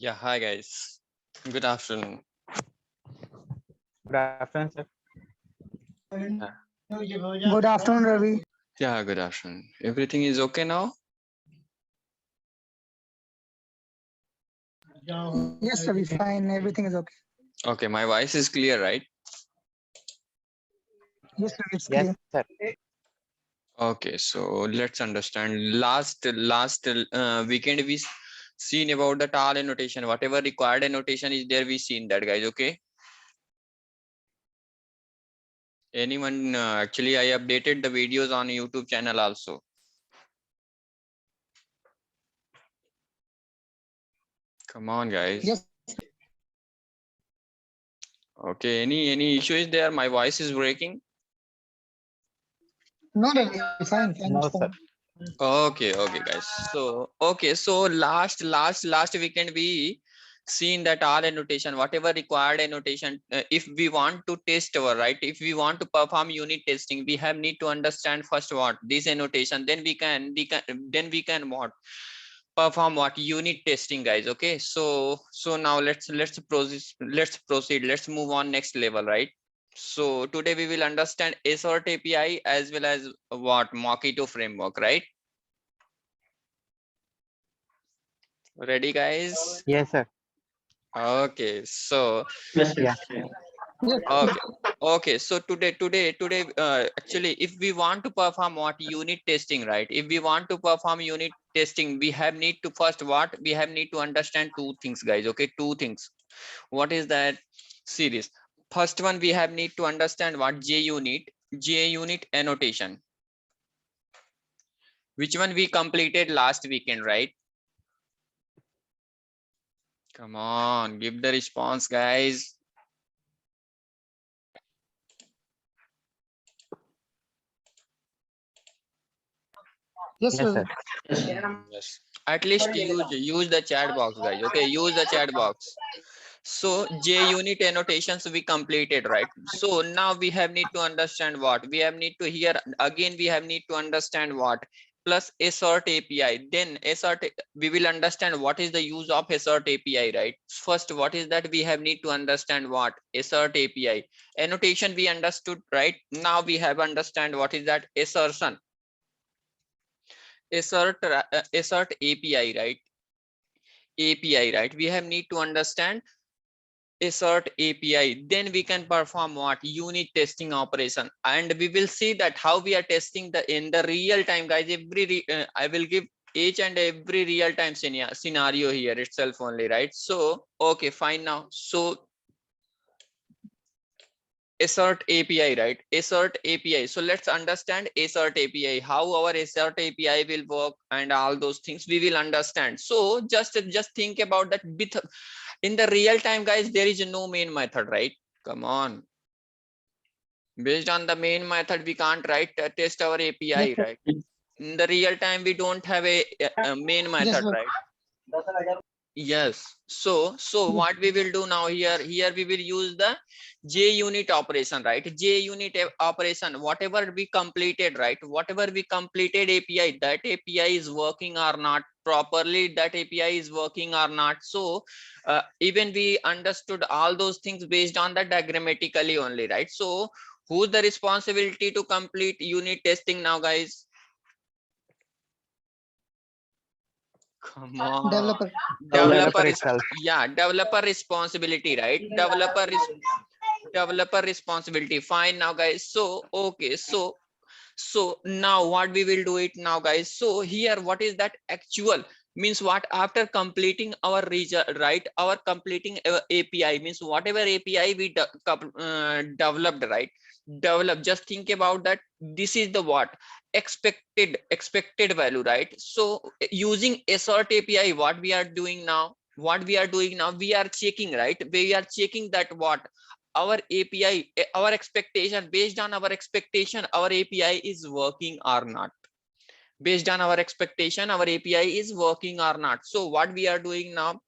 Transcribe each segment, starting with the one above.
Yeah, hi guys. Good afternoon. Good afternoon, sir. Yeah, Good afternoon, Ravi. yeah, good afternoon. Everything is okay now? Yes, Ravi, fine. Everything is okay. Okay, my voice is clear, right? Yes, Ravi, it's Yes, clear. sir. Okay, so let's understand. Last weekend we seen about the tall annotation. Whatever required annotation is there, we seen that, guys. Okay. Anyone? Actually, I updated the videos on YouTube channel also. Come on, guys. Yes, Okay. Any issue is there? My voice is breaking. no, Ravi, fine. Thanks No, for sir. Okay, guys. So last weekend we seen that all annotation, whatever required annotation, if we want to test our right, if we want to perform unit testing, we have need to understand first what this annotation, then we can what perform what unit testing, guys. Okay, so now let's proceed, let's move on next level, right? So today we will understand assert API as well as what Mockito framework, right? Ready, guys? Yes, sir. Okay, so Yeah. yes, okay, okay. So today, actually, if we want to perform what unit testing, right? If we want to perform unit testing, we have need to first what we have need to understand two things, guys. Okay, two things. What is that series? First one, we have need to understand what J unit annotation. Which one we completed last weekend, right? Come on, give the response, guys. yes, Yes, Ravi. sir. Yes. At least use the chat box, guys. Okay, use the chat box. So JUnit annotations we completed, right? So now we have need to understand what we have need to here again. We have need to understand what plus assert API. Then assert we will understand what is the use of assert API, right? First, what is that we have need to understand what assert API annotation we understood, right? Now we have understand what is that assertion. Assert API, right? API, right? We have need to understand assert API. Then we can perform what unit testing operation, and we will see that how we are testing the in the real time, guys. I will give each and every real time scenario here itself only, right? So okay, fine now. So assert API, right? Assert API. So let's understand assert API, how our assert API will work and all those things we will understand. So just think about that with in the real time, guys. There is no main method, right? Come on. Based on the main method, we can't test our Yes, API, sir. right? In the real time, we don't have a main Yes, method, sir. right? Yes. So Yes, what we will do now here we will use the JUnit operation, right? JUnit operation, whatever we completed, right? Whatever we completed API, that API is working or not properly, that API is working or not. So even we understood all those things based on the diagrammatically only, right? So who's the responsibility to complete unit testing now, guys? Come on. developer. Developer Developer is, itself. yeah, developer responsibility, right? Developer responsibility. Fine now, guys. So okay, so now what we will do it now, guys. So here what is that actual means what after completing our region, right? Our completing API means whatever API we developed, right? Develop, just think about that. This is the what expected value, right? So using assert API, what we are doing now, we are checking, right? We are checking that what our API, our expectation, based on our expectation, our API is working or not. Based on our expectation, our API is working or not. So what we are doing now,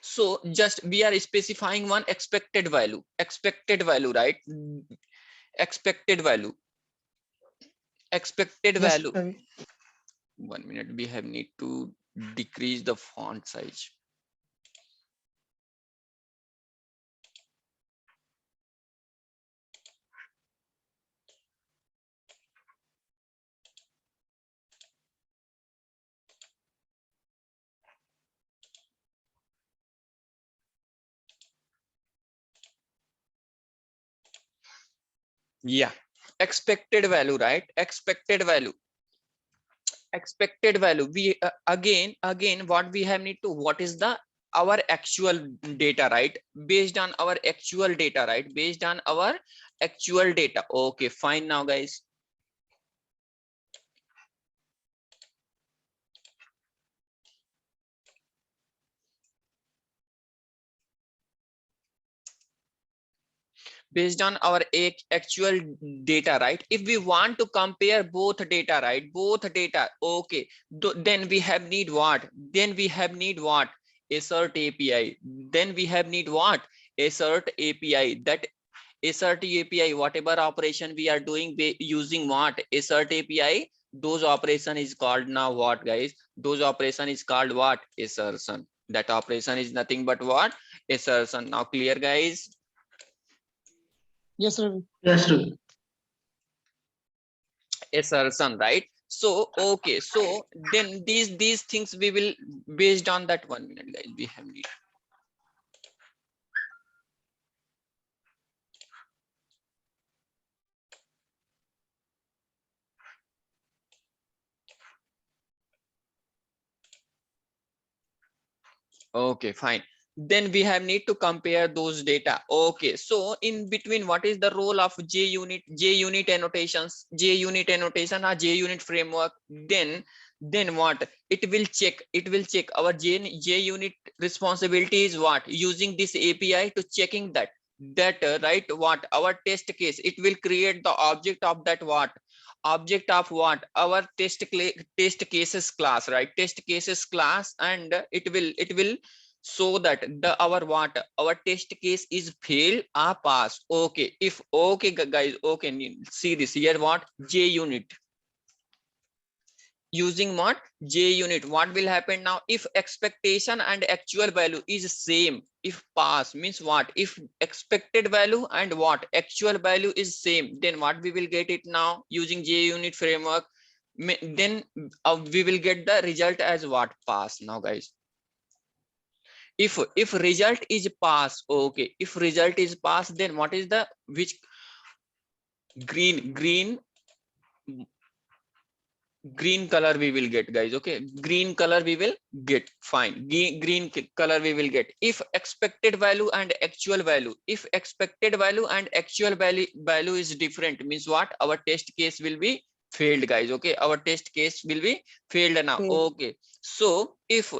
so just we are specifying one expected value, right? Expected value, expected Yes, value. Ravi. 1 minute, we have need to decrease the font size. Yeah, expected value, right? Expected value. Expected value. We again what we have need to, what is the our actual data, right? Based on our actual data, right? Based on our actual data. Okay, fine now guys. Based on our actual data, right? If we want to compare both data, right? Both data. Okay, then we have need what? Then we have need what? Assert API. Then we have need what? Assert API. That assert API, whatever operation we are doing using what? Assert API. Those operation is called now what, guys? Those operation is called what? Assertion. That operation is nothing but what? Assertion. Now clear, guys? Yes, Ravi. Yes, Ravi. Assertion, right? So okay, so then these things we will, based on that, 1 minute guys, we have need. Okay, fine. Then we have need to compare those data. Okay, so in between, what is the role of JUnit annotations, JUnit annotation or JUnit framework? Then what? It will check our JUnit responsibility is what? Using this API to checking that right, what our test case, it will create the object of that what? Object of what? Our test cases class, right? Test cases class, and it will so that the our what? Our test case is fail or pass. Okay, if okay guys, okay, see this here, what? JUnit. Using what? JUnit. What will happen now? If expectation and actual value is same, if pass means what? If expected value and what? Actual value is same, then what we will get it now using JUnit framework? Then we will get the result as what? Pass. Now guys, if result is pass, okay, if result is pass, then what is the which? Green color we will get, guys. Okay, green color we will get. Fine, green color we will get if expected value and actual value. If expected value and actual value is different, means what? Our test case will be failed, guys. Okay, our test case will be failed now. Failed. Okay, so if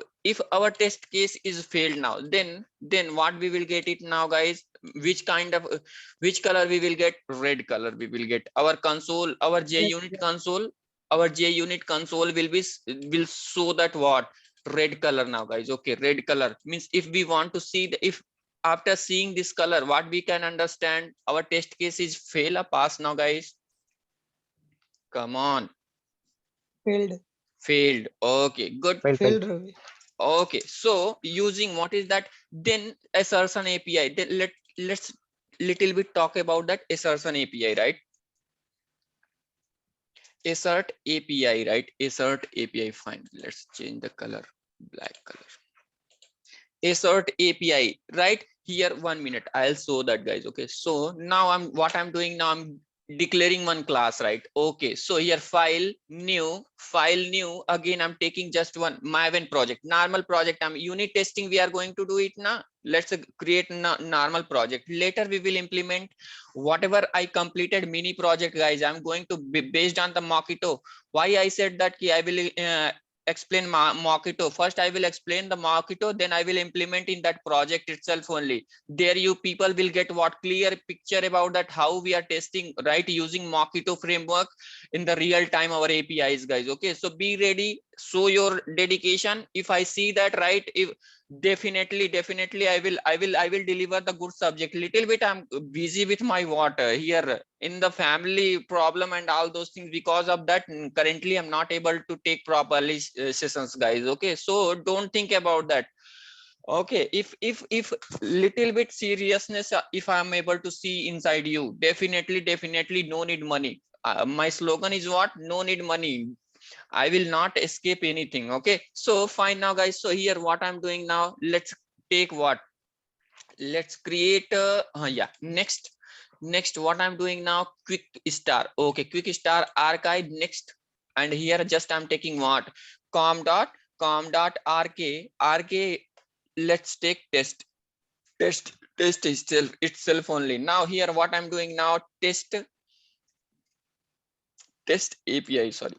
our test case is failed now, then what we will get it now, guys? Which kind of which color we will get? Red color we will get. Our console, our JUnit console, our JUnit console will show that what? Red color now, guys. Okay, red color means if we want to see the, if after seeing this color, what we can understand? Our test case is fail or pass now, guys? Come on. Failed. Failed. Okay, good. Failed, Ravi. Okay, so using what is that? Then assertion API. Then let's little bit talk about that assertion API, right? Assert API, right? Assert API. Fine, let's change the color, black color. Assert API, right here. 1 minute, I'll show that, guys. Okay, so now what I'm doing now, I'm declaring one class, right? Okay, so here file new, again I'm taking just one Maven project, normal project. I'm unit testing, we are going to do it now. Let's create normal project. Later we will implement whatever I completed mini project, guys. I'm going to be based on the Mockito. Why I said that I will explain Mockito. First I will explain the Mockito, then I will implement in that project itself only. There you people will get what? Clear picture about that how we are testing, right? Using Mockito framework in the real time our APIs, guys. Okay, so be ready, show your dedication. If I see that, right, if definitely I will deliver the good subject. Little bit I'm busy with my water here in the family problem and all those things. Because of that, currently I'm not able to take properly sessions, guys. Okay, so don't think about that. Okay, if little bit seriousness, if I'm able to see inside you, definitely no need money. My slogan is what? No need money. I will not escape anything. Okay, so fine now, guys. So here what I'm doing now, let's take what? Let's create yeah, next Next, what I'm doing now, quick star. Okay, quick star archive next. And here just I'm taking what? com.rk. Let's take test itself only. Now here what I'm doing now, test API, sorry.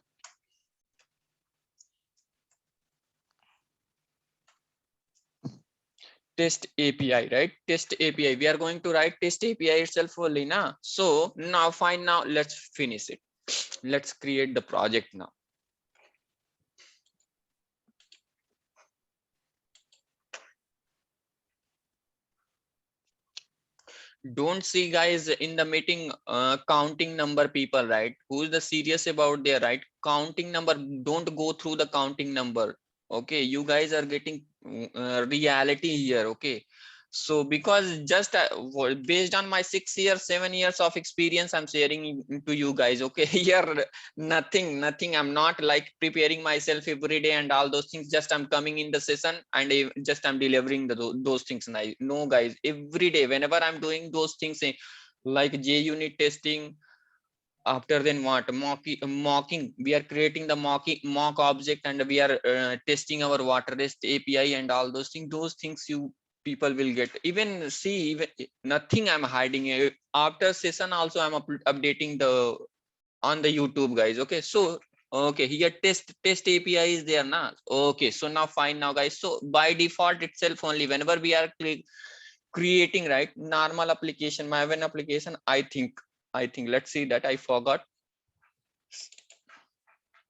Test API, right? Test API. We are going to write test API itself only now. So now fine, now let's finish it. Let's create the project now. Don't see guys in the meeting counting number people, right? Who's the serious about their right counting number? Don't go through the counting number. Okay, you guys are getting reality here. Okay, so because just based on my 6 years 7 years of experience, I'm sharing to you guys. Okay, here nothing, I'm not like preparing myself every day and all those things. Just I'm coming in the session and just I'm delivering those things. No guys, every day whenever I'm doing those things, like JUnit testing, after then what mocking, we are creating the mock object, and we are testing our water REST API and all those things you people will get. Even see, even nothing I'm hiding. After session also I'm updating the on the YouTube guys. Okay, so okay, here test API is there now. Okay, so now fine now guys. So by default itself only, whenever we are creating right normal application, Maven application, I think let's see that I forgot.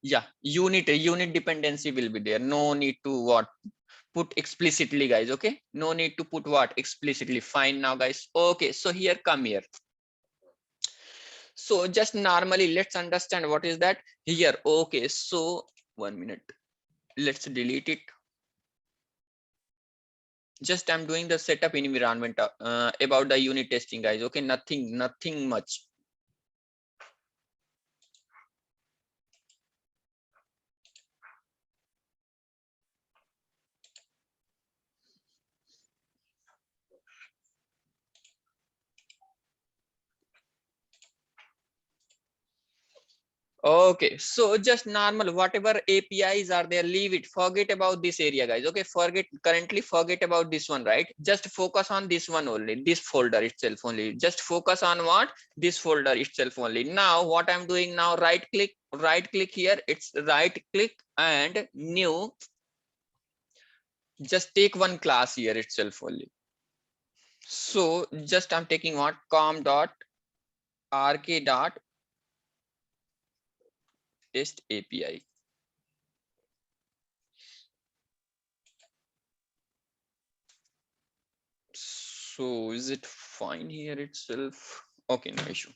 Yeah, unit dependency will be there. No need to what put explicitly guys. Okay, no need to put what explicitly. Fine now guys. Okay, so here come here. So just normally let's understand what is that here. Okay, so 1 minute, let's delete it. Just I'm doing the setup environment about the unit testing guys. Okay, nothing much. Okay, so just normal, whatever APIs are there, leave it, forget about this area guys. Okay, forget about this one, right? Just focus on this one only, this folder itself only. Just focus on what? This folder itself only. Now what I'm doing now, right click here, it's right click and new. Just take one class here itself only. So just I'm taking what? com.rk. Test API. So is it fine here itself? Okay, no issue.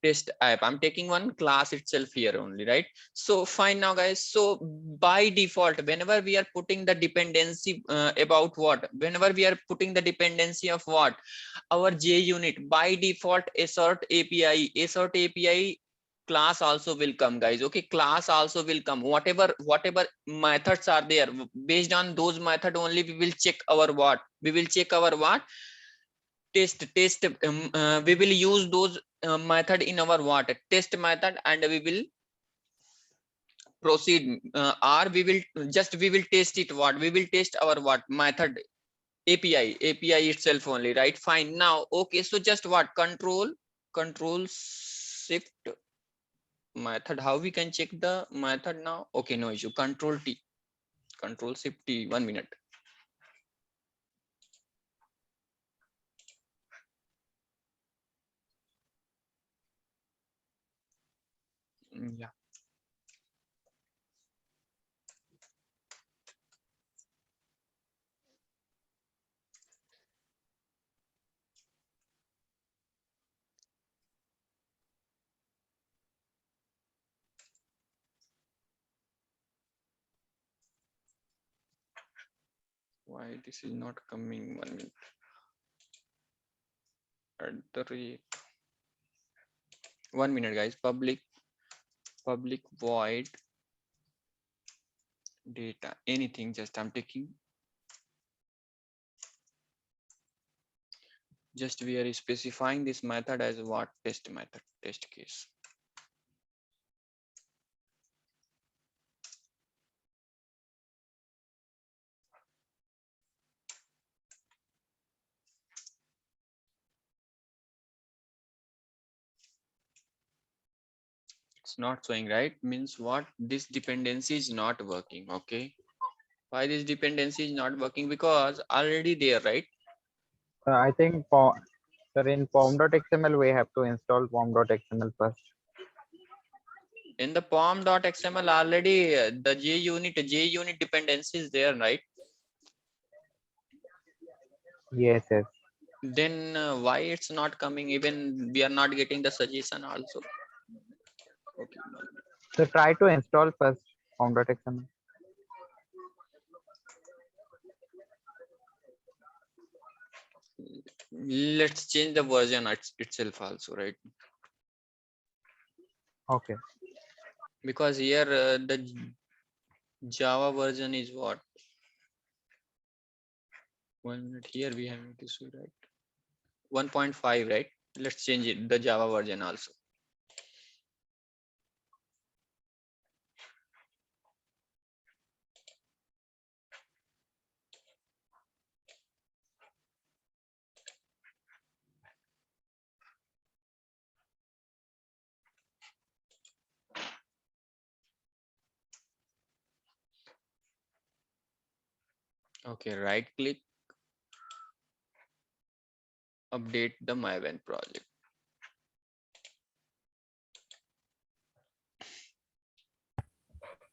Test app, I'm taking one class itself here only, right? So fine now guys. So by default, whenever we are putting the dependency about what, whenever we are putting the dependency of what, our JUnit, by default assert API class also will come guys. Okay, class also will come. Whatever methods are there, based on those method only we will check our what, test we will use those method in our what test method, and we will proceed or we will test it, what we will test our what method API itself only, right? Fine now. Okay, so just what control shift method, how we can check the method now? Okay, no issue. Control shift T. 1 minute. Yeah. Why this is not coming? 1 minute. At the rate. 1 minute guys. Public void data, anything, just I'm taking Just we are specifying this method as what test method, test case. It's not showing, right? Means what? This dependency is not working. Okay. Why this dependency is not working? Because already there, right? I think sir, in pom.xml we have to install pom.xml first. In the pom.xml already the JUnit dependency is there, right? Yes, yes. Then why it's not coming? Even we are not getting the suggestion also. Okay. So try to install first pom.xml. Let's change the version itself also, right? Okay. Because here the Java version is what? 1 minute, here we have to see, right? 1.5, right? Let's change it, the Java version also. Okay, right click, update the Maven project.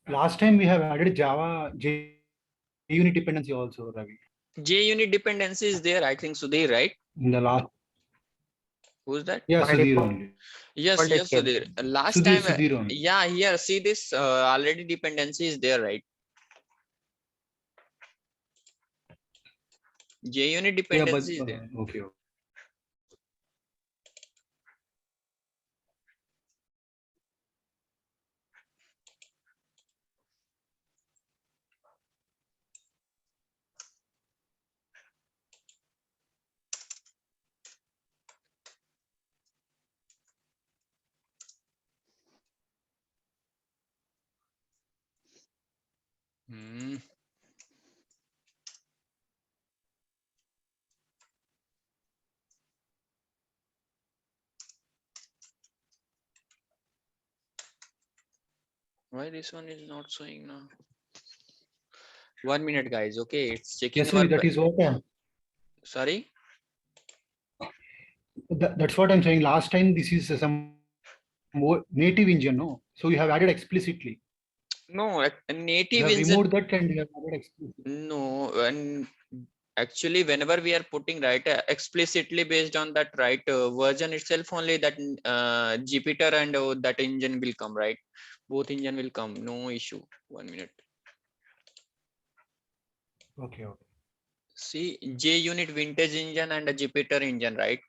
Last time we have added Java JUnit dependency also, Ravi. JUnit dependency is there, I think Sudhir, right? In the last, Who's that? yeah, By Sudhir default, only. Yes, it yes, came. Sudhir. Last time, Sudhir only. yeah, here, see this already dependency is there, right? JUnit Yeah, but dependency is there. okay. Hmm. Why this one is not showing now? 1 minute, guys. Okay, it's checking Yes, our. Ravi, that is what Sorry. that's what I'm saying. Last time this is some more native engine, no? So you have added explicitly. No, a You native have engine. removed that and you have added explicitly. No, and actually, whenever we are putting right explicitly based on that right version itself, only that Jupyter and that engine will come, right? Both engine will come, no issue. 1 minute. Okay. See, JUnit vintage engine and a Jupyter engine, right?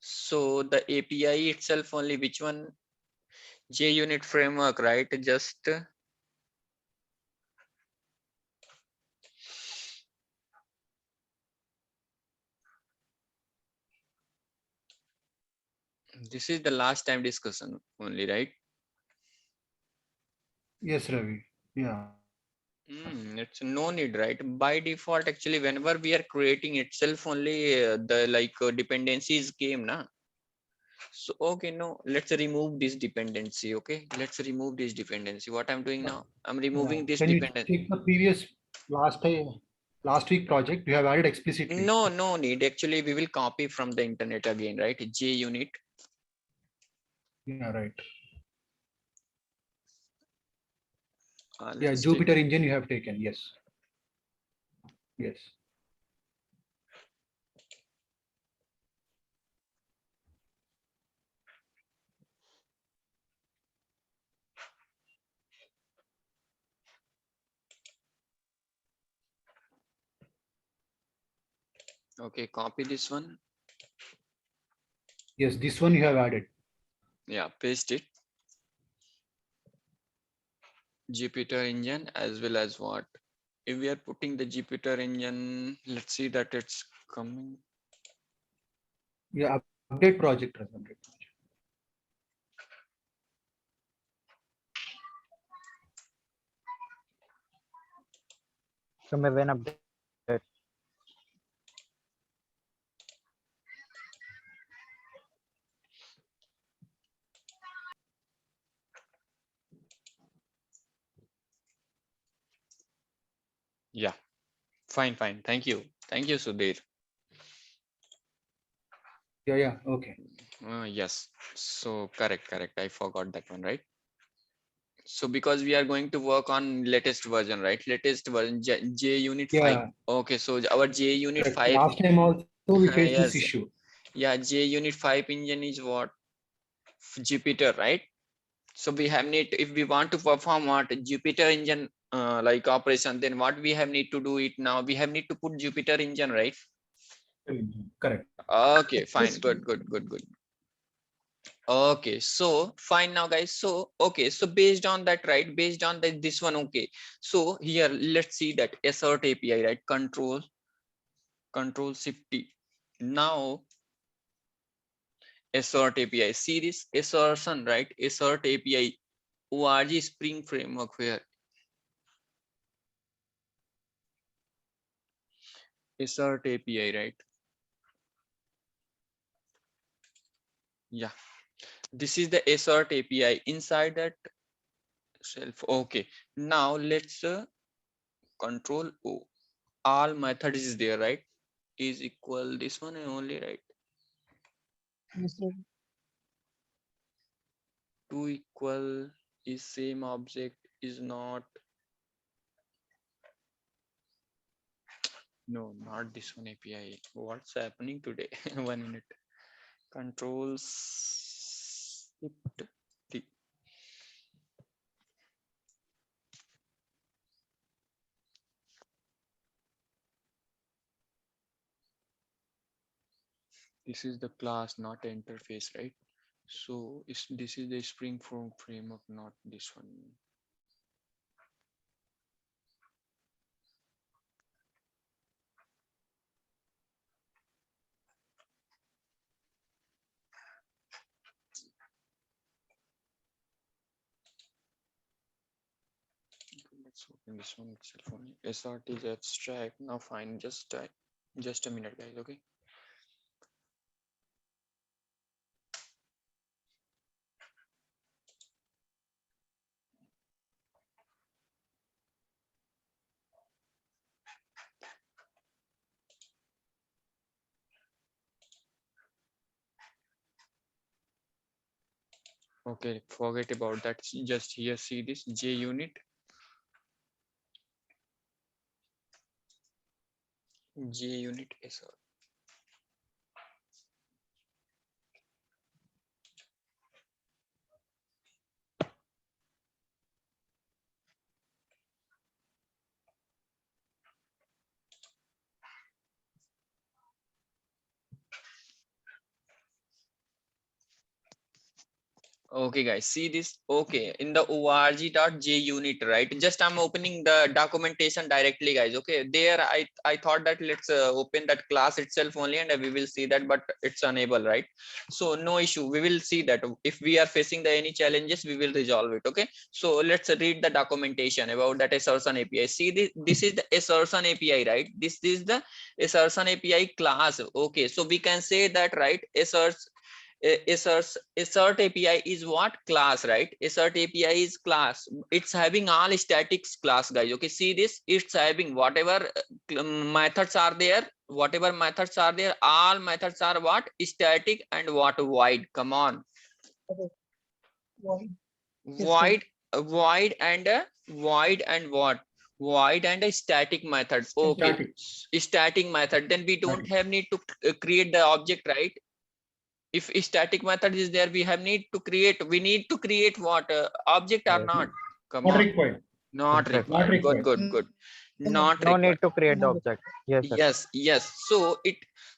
So the API itself only which one? JUnit framework, right? Just this is the last time discussion only, right? Yes, Ravi. Yeah. It's no need, right? By default, actually, whenever we are creating itself, only the dependencies came, na. So okay, no, let's remove this dependency. Okay, let's remove this dependency. What I'm doing now, I'm removing this Can you dependency. take the previous last week project? You have added explicitly. No need. Actually, we will copy from the internet again, right? JUnit. Yeah, right. Yeah, Let's Jupyter take. engine you have taken. Yes. Yes. Okay, copy this one. Yes, this one you have added. Yeah, paste it. Jupyter engine as well as what? If we are putting the Jupyter engine, let's see that it's coming. Yeah, update project. Update. So may when update. Yeah, fine, fine. Thank you. Thank you, Sudhir. Yeah, okay. Yes. So correct. I forgot that one, right? So because we are going to work on latest version, right? Latest version J unit 5. Yeah, Okay, so our J unit correct. 5. Last time also we faced this Yes. issue. Yeah, J unit 5 engine is what? Jupyter, right? So we have need, if we want to perform what Jupyter engine like operation, then what we have need to do it now? We have need to put Jupyter engine, right? Correct. Okay, fine, Yes, good. Okay, so fine now, guys. So okay, so based on that, right? Based on that, this one, okay. So here, let's see that assert API, right? Control Shift T. Now assert API. See this assertion, right? Assert API. org Spring Framework here. Assert API, right? Yeah, this is the assert API inside that self. Okay, now let's control O. All method is there, right? Is equal this one and only, right? yes, sir. To equal is same object is not. No, not this one API. What's happening today? 1 minute. Control Shift T. This is the class, not interface, right? So this is the Spring framework, not this one. Let's open this one itself only. SRT is abstract. Now fine, just a minute, guys. Okay. Okay, forget about that. Just here, see this J unit. J unit SR. Okay, guys, see this. Okay, in the org.junit, right? Just I'm opening the documentation directly, guys. Okay, there I thought that let's open that class itself only, and we will see that, but it's unable, right? So no issue. We will see that if we are facing the any challenges, we will resolve it. Okay, so let's read the documentation about that assertion API. See this. This is the assertion API, right? This is the assertion API class. Okay, so we can say that, right? Assert API is what? Class, right? Assert API is class. It's having all statics class, guys. Okay, see this. It's having whatever methods are there. Whatever methods are there, all methods are what? Static and what? Void. Come on. Void. Yes, sir. Void, void and what? Void and a static method. Okay, static method. Then we don't have need to create the object, right? If static method is there, we need to create what object or Yes. not? Come Not on. required. Not Not required. required. Good. Not No required. need to create the object. Yes, sir. Yes.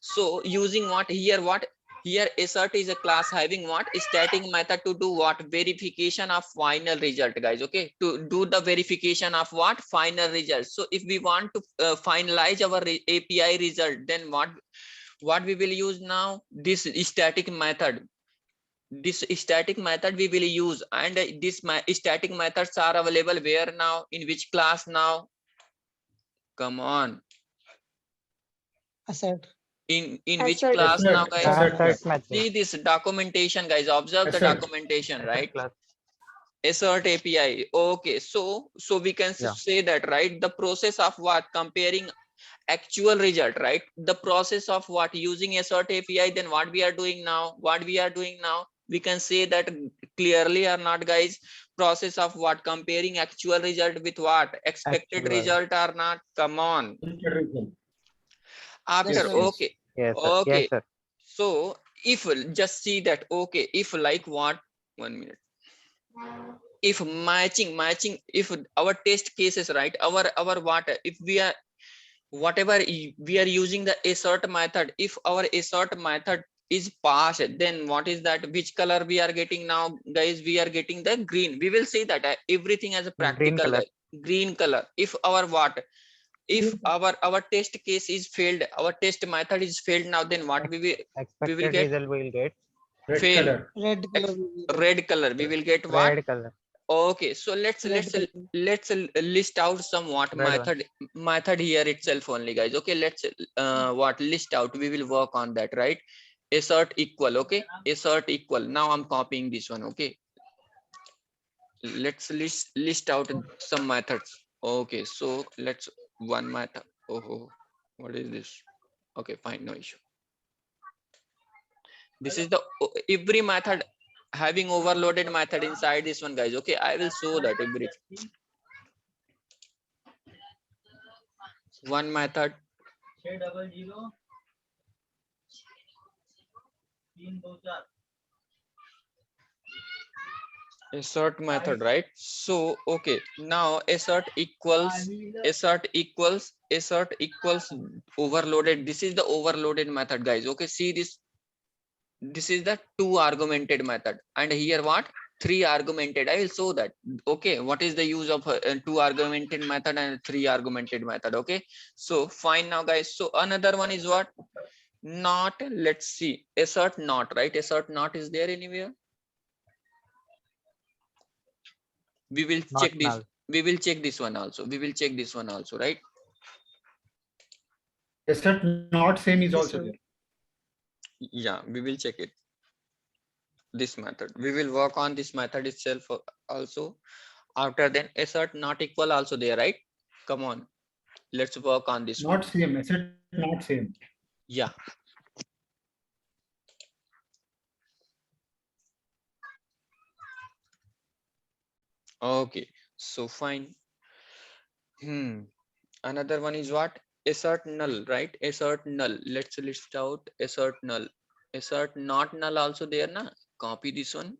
So using what here? What here? Assert is a class having what? Static method to do what? Verification of final result, guys. Okay, to do the verification of what? Final result. So if we want to finalize our API result, then what we will use now? This static method. This static method we will use, and this static methods are available where now? In which class now? Come on. Assert. In which Assert. class now, guys? Assert method. See this documentation, guys. Observe the Assert. documentation, right? Class. Assert API. Okay, so we can Yeah. say that, right? The process of what? Comparing actual result, right? The process of what? Using assert API. Then what we are doing now? What we are doing now? We can say that clearly or not, guys? Process of what? Comparing actual result with what? Expected Actual. result or not? Come on. After, sir. okay. Yes, sir. Okay. Yes, sir. So if just see that, okay, if like what? 1 minute. If matching, if our test cases, right? Our what? If we are whatever we are using the assert method, if our assert method is passed, then what is that? Which color we are getting now, guys? We are getting the green. We will say that everything as a practical color. guys. Green color. If our what? If our test case is failed, our test method is failed now, then what we will Expected get? result will get Fail. Red color. will be there. Red color. We will get what? red color. Okay, so let's Red color. list out some what Red one. method here itself only, guys. Okay, let's what list out. We will work on that, right? Assert equal. Okay, assert equal. Now I'm copying this one. Okay, let's list out some methods. Okay, so let's one method. Oh, what is this? Okay, fine, no issue. This is the every method having overloaded method inside this one, guys. Okay, I will show that everything. One method. Assert method, right? So okay, now assert equals overloaded. This is the overloaded method, guys. Okay, see this. This is the 2 argumented method, and here what? 3 argumented. I will show that. Okay, what is the use of 2 argumented method and 3 argumented method? Okay, so fine now, guys. So another one is what? Not. Let's see. Assert not, right? Assert not is there anywhere? We will Not check this. null. We will check this one also. We will check this one also, right? Assert not same is Yes, also sir. there. Yeah, we will check it. This method. We will work on this method itself also. After then, assert not equal also there, right? Come on. Let's work on this one. Not same. Assert not same. Yeah. Okay, so fine. Another one is what? Assert null, right? Assert null. Let's list out assert null. Assert not null also there, na? Copy this one.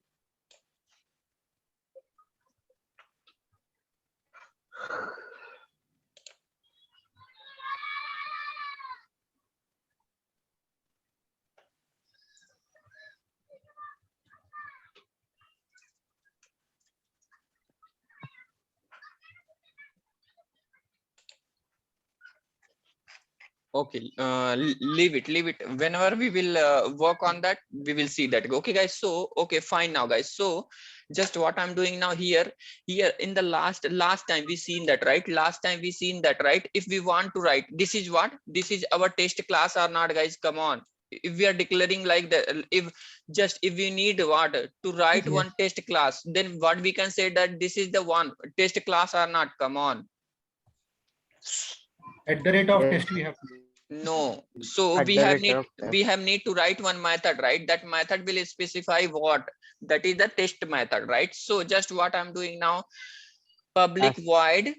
Okay, leave it. Whenever we will work on that, we will see that. Okay, guys. So, okay, fine now, guys. So, just what I'm doing now here in the last time we seen that, right? Last time we seen that, right? If we want to write, this is what? This is our test class or not, guys? Come on. If we are declaring like that, if we need what to write Yes. one test class, then what we can say that this is the one test class or not? Come on. At the rate of Yes. test we have to do. No, so At we the have rate need of test. we have need to write one method, right? That method will specify what? That is the test method, right? So just what I'm doing now, public As- void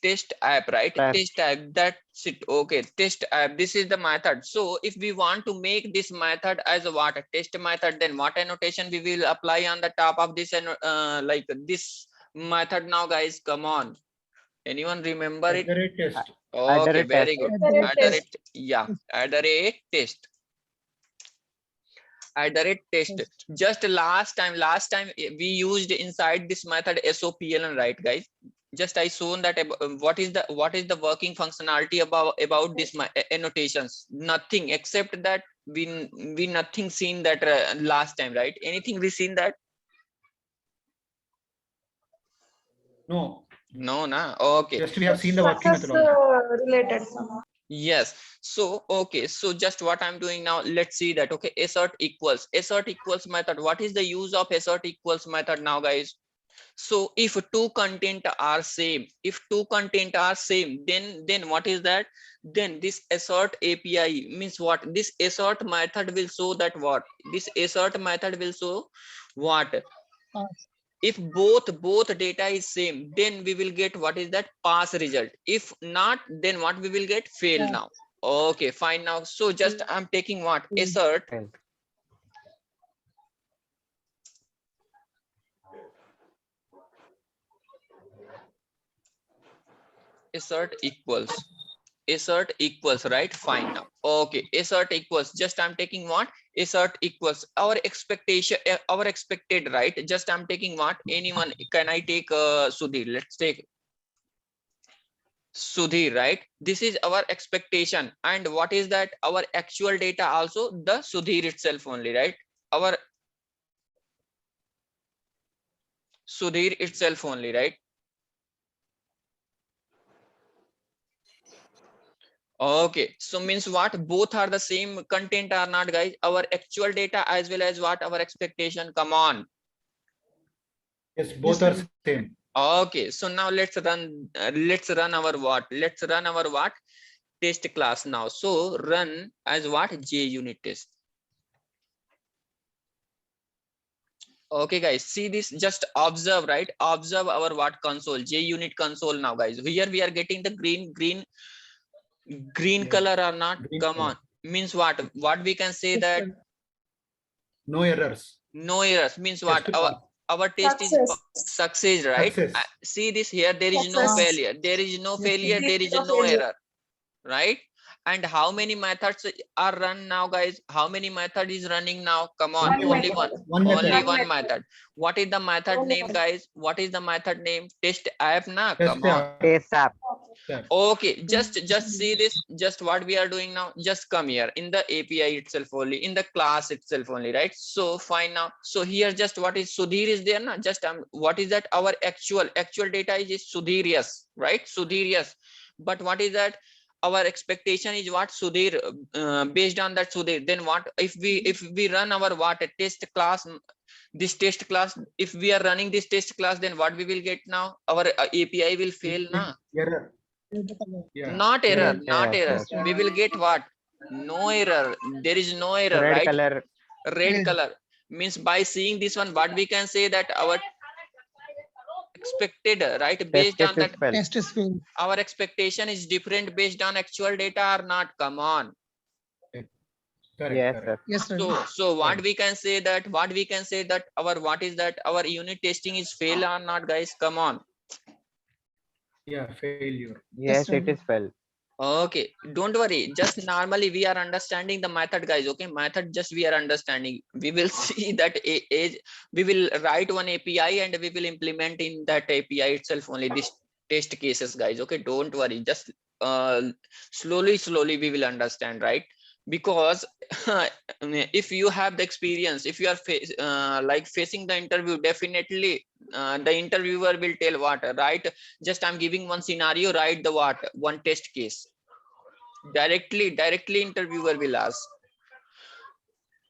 test app, right? App. Test app, that's it. Okay, test app, this is the method. So if we want to make this method as a what? A test method, then what annotation we will apply on the top of this and like this method now, guys? Come on, anyone remember At it? the rate test. Okay, rate very test. good. At the rate At the test. rate, yeah, at the rate test. At the rate test. Just last time we used inside this method SOPLN, right, guys? just I shown that what is the working functionality about this annotations. Nothing except that we nothing seen that last time, right? Anything we seen that? No, No, na. Okay. just we have seen the working Success methodology. related. Yes. So okay, so just what I'm doing now, let's see that. Okay, assert equals method. What is the use of assert equals method now, guys? So if two content are same, then what is that? Then this assert API means what? This assert method will show that what? This assert method will show what? If both data is same, then we will get what is that? Pass result. If not, then what we will get? Fail Yeah. now. Okay, fine now. So just I'm taking what? Assert Failed. assert equals, right? Fine now. Okay, assert equals, just I'm taking what? Assert equals our expectation, our expected, right? Just I'm taking what? Anyone, can I take Sudhir? Let's take Sudhir, right? This is our expectation, and what is that? Our actual data also the Sudhir itself only, right? Our Sudhir itself only, right? Okay, so means what? Both are the same content or not, guys? Our actual data as well as what? Our expectation. Come on. Yes, both are same. Okay, so now let's run our what? Let's run our what? Test class now. So run as what? JUnit test. Okay, guys, see this, just observe, right? Observe our what? Console, JUnit console now, guys. Here we are getting the green Yes. color or not? Green Come color. on. Means what? What we can say that No errors. no errors means what? Test pass. Our test is Success. success, right? Success. See this here, there is no Success. failure, there is no Yes, failure, sir. there is No no failure. error, right? And how many methods are run now, guys? How many method is running now? Come on, One only method. one. One method. Only One one method. method. What is the method Only name, one. guys? What is the method name? Test app na? Test Come on. app. Test app. Yes. Okay, just see this, just what we are doing now, just come here in the API itself only, in the class itself only, right? So fine now. So here just what is Sudhir is there na? Just what is that? Our actual data is Sudhir, yes, right? Sudhir, yes. But what is that? Our expectation is what? Sudhir, based on that Sudhir, then what? If we run our what? A test class, this test class, if we are running this test class, then what we will get now? Our API will fail na? Error. Yeah. Not error, Yes, not error. yes. We will get what? No error. There is no error, Red right? color. Red Red. color means by seeing this one, what we can say that our expected, right? Based Test on is that, failed. Test is failed. our expectation is different based on actual data or not? Come on. Correct. Yes, correct. sir. Yes, sir. So what Right. we can say that? What we can say that our what is that? Our unit testing is fail or not, guys? Come on. Yeah, failure. Yes, sir. it is failed. Okay, don't worry. Just normally we are understanding the method, guys. Okay, method just we are understanding. We will see that we will write one API and we will implement in that API itself only this test cases, guys. Okay, don't worry. Just slowly we will understand, right? Because if you have the experience, if you are like facing the interview, definitely the interviewer will tell what, right? Just I'm giving one scenario, write the what? One test case. Directly interviewer will ask.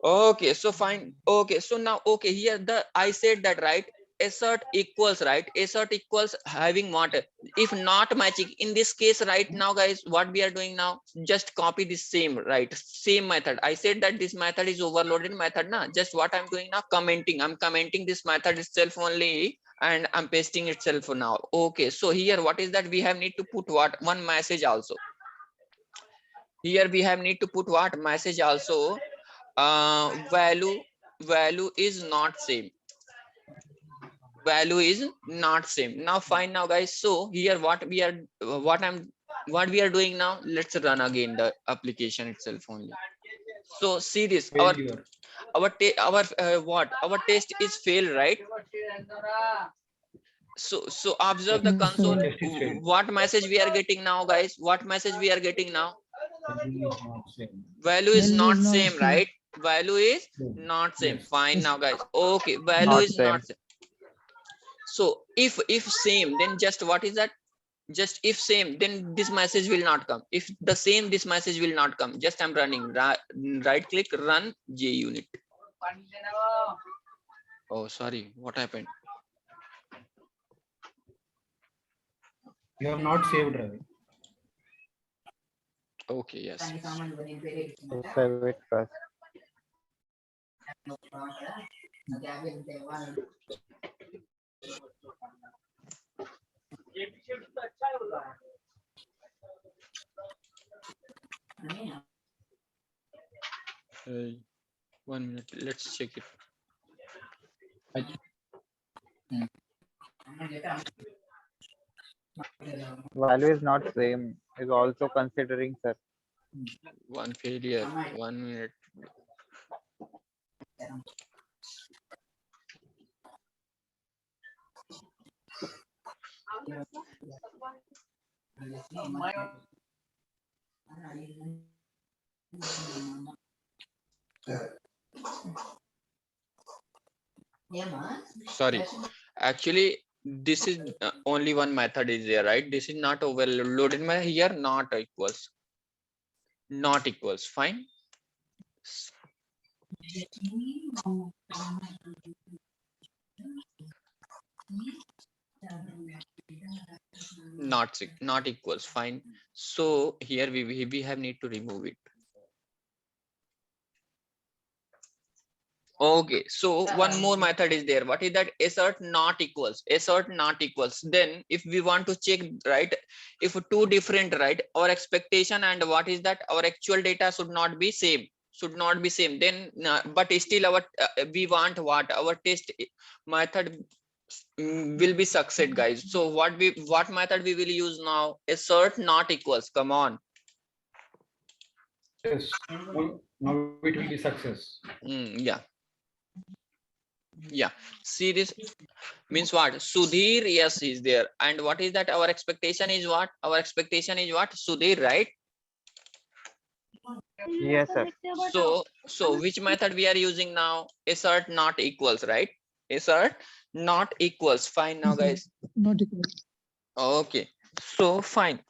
Okay, so fine. Okay, so now, okay, here I said that, right? Assert equals, right? Assert equals having what? If not matching, in this case, right now, guys, what we are doing now, just copy this same, right? Same method. I said that this method is overloaded method, na? Just what I'm doing now, commenting. I'm commenting this method itself only, and I'm pasting itself now. Okay, so here, what is that? We have need to put what? One message also. Here we have need to put what? Message also. Value is not same. Value is not same. Now fine now, guys. So here what we are doing now, let's run again the application itself only. So see this, Failure. our test is failed, right? So observe the Mm, so- console. Test is failed. What message we are getting now, guys? What message we are getting now? Value is not same. Value is Value not is not same, same. right? Value is Same. not same. Yes. Fine Yes. now, guys. Okay, value Not is same. not same. So if same, then just what is that? Just if same, then this message will not come. If the same, this message will not come. Just I'm running right click, run JUnit. Oh, sorry, what happened? You have not saved, Ravi. Okay, yes. So save it first. Hey, 1 minute, let's check it. Value is not same is also considering, sir. One failure, 1 minute. Sorry, actually this is only one method is there, right? This is not overloaded here, not equals, fine. Not equals, fine. So here we have need to remove it. Okay, so one more method is there. What is that? Assert not equals. Assert not equals. Then if we want to check, right, if two different, right, our expectation and what is that, our actual data should not be same, then but still our we want what, our test method will be succeed, guys. So what method we will use now? Assert not equals. Come on. Yes. Now it will be success. Yeah, see this means what? Sudhir, yes, is there. And what is that? Our expectation is what? Our expectation is what? Sudhir, right? Yes, sir. So which method we are using now? Assert not equals, right? Assert not equals. Fine now, guys. Not equal. Okay, so fine.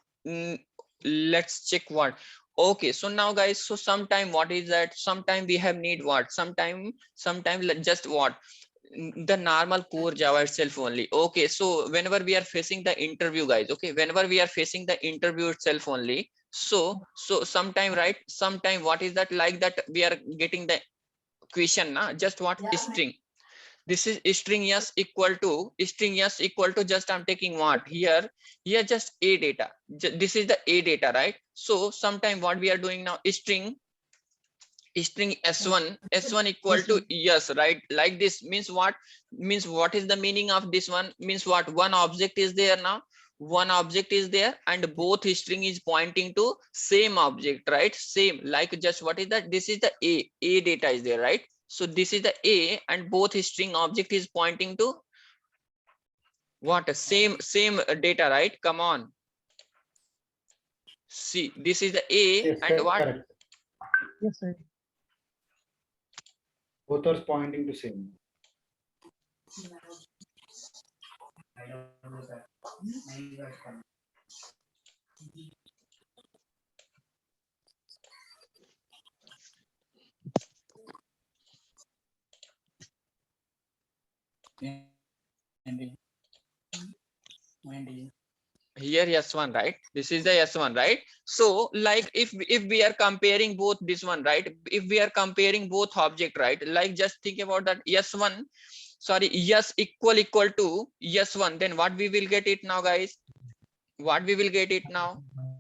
Let's check what. Okay, so now guys, so sometime what is that? Sometime we have need what? Sometime just what? The normal core Java itself only. Okay, so whenever we are facing the interview, guys, okay, whenever we are facing the interview itself only, so sometime, right, sometime what is that, like that we are getting the question, na, just what string. This is string yes equal to just I'm taking what here just a data. This is the a data, right? So sometime what we are doing now, string s1 equal to yes, right? Like this means what? Means what is the meaning of this one? Means what? One object is there now, one object is there, and both string is pointing to same object, right? Same, like just what is that? This is the a data is there, right? So this is the a, and both string object is pointing to what? Same data, right? Come on, see, this is the a, Yes, and what? correct. Yes, sir. Both are pointing to same. Here s1, right? This is the s1, right? So like if we are comparing both this one, right, if we are comparing both object, right, like just think about that s1, sorry, yes equal to s1, then what we will get it now, guys? What we will get it now?